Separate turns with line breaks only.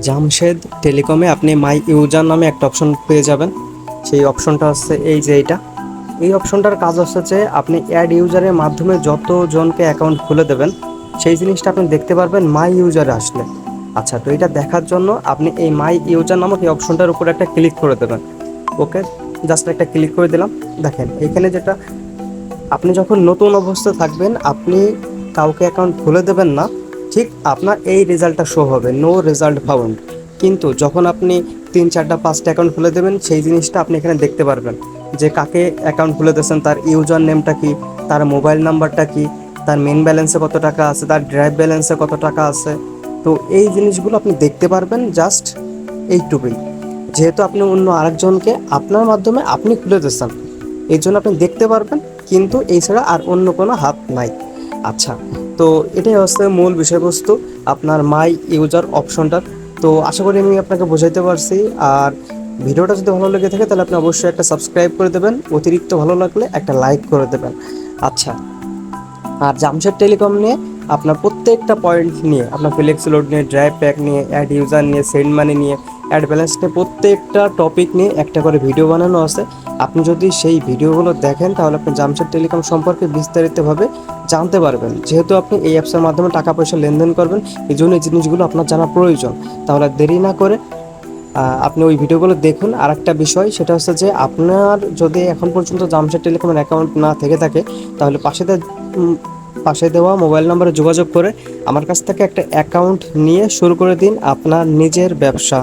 জামশেদ টেলিকমে আপনি মাই ইউজার নামে একটা অপশন পেয়ে যাবেন। সেই অপশনটা হচ্ছে এই যে এইটা। এই অপশনটার কাজ হচ্ছে যে আপনি অ্যাড ইউজারের মাধ্যমে যতজনকে অ্যাকাউন্ট খুলে দেবেন সেই জিনিসটা আপনি দেখতে পারবেন মাই ইউজারে আসলে। আচ্ছা, তো এটা দেখার জন্য আপনি এই মাই ইউজার নামক এই অপশনটার উপরে একটা ক্লিক করে দেবেন। ওকে, জাস্ট একটা ক্লিক করে দিলাম। দেখেন এখানে যেটা, আপনি যখন নতুন অবস্থায় থাকবেন আপনি কাউকে অ্যাকাউন্ট খুলে দেবেন না, ঠিক আপনার এই রেজাল্টটা শো হবে, নো রেজাল্ট ফাউন্ড। কিন্তু যখন আপনি 3, 4, 5টা অ্যাকাউন্ট খুলে দেবেন সেই জিনিসটা আপনি এখানে দেখতে পারবেন যে কাকে অ্যাকাউন্ট খুলে দিয়েছেন, তার ইউজার নেমটা কি, তার মোবাইল নাম্বারটা কি, তার মেন ব্যালেন্সে কত টাকা আছে, তার ড্রাইভ ব্যালেন্সে কত টাকা আছে। তো এই জিনিসগুলো আপনি দেখতে পারবেন জাস্ট এইটুকুই। যেহেতু আপনি অন্য আরেকজনকে আপনার মাধ্যমে আপনি খুলে দিচ্ছেন, এই জন্য আপনি দেখতে পারবেন, কিন্তু এছাড়া আর অন্য কোনো হাত নাই। আচ্ছা, তো এটাই হচ্ছে মূল বিষয়বস্তু আপনার মাই ইউজার অপশনটার। তো আশা করি আমি আপনাকে বোঝাইতে পারছি। আর ভিডিওটা যদি ভালো লেগে থাকে তাহলে আপনি অবশ্যই একটা সাবস্ক্রাইব করে দেবেন, অতিরিক্ত ভালো লাগলে একটা লাইক করে দেবেন। আচ্ছা, আর জামশেদ টেলিকম নিয়ে আপনার প্রত্যেকটা পয়েন্ট নিয়ে, আপনার ফ্লেক্সি লোড নিয়ে, ড্রাইভ প্যাক নিয়ে, অ্যাড ইউজার নিয়ে, সেন্ড মানি নিয়ে, অ্যাড ব্যালেন্স নিয়ে, প্রত্যেকটা টপিক নিয়ে একটা করে ভিডিও বানানো আছে। আপনি যদি সেই ভিডিওগুলো দেখেন তাহলে আপনি জামশেদ টেলিকম সম্পর্কে বিস্তারিতভাবে জানতে পারবেন। যেহেতু আপনি এই অ্যাপসের মাধ্যমে টাকা পয়সা লেনদেন করবেন, এই জন্য এই জিনিসগুলো আপনার জানা প্রয়োজন। তাহলে দেরি না করে আপনি ওই ভিডিওগুলো দেখুন। আর একটা বিষয় সেটা হচ্ছে যে আপনার যদি এখন পর্যন্ত জামশেদ টেলিকমের অ্যাকাউন্ট না থেকে থাকে তাহলে পাশে দেওয়া মোবাইল নম্বরে যোগাযোগ করে আমার কাছ থেকে একটা অ্যাকাউন্ট নিয়ে শুরু করে দিন আপনার নিজের ব্যবসা।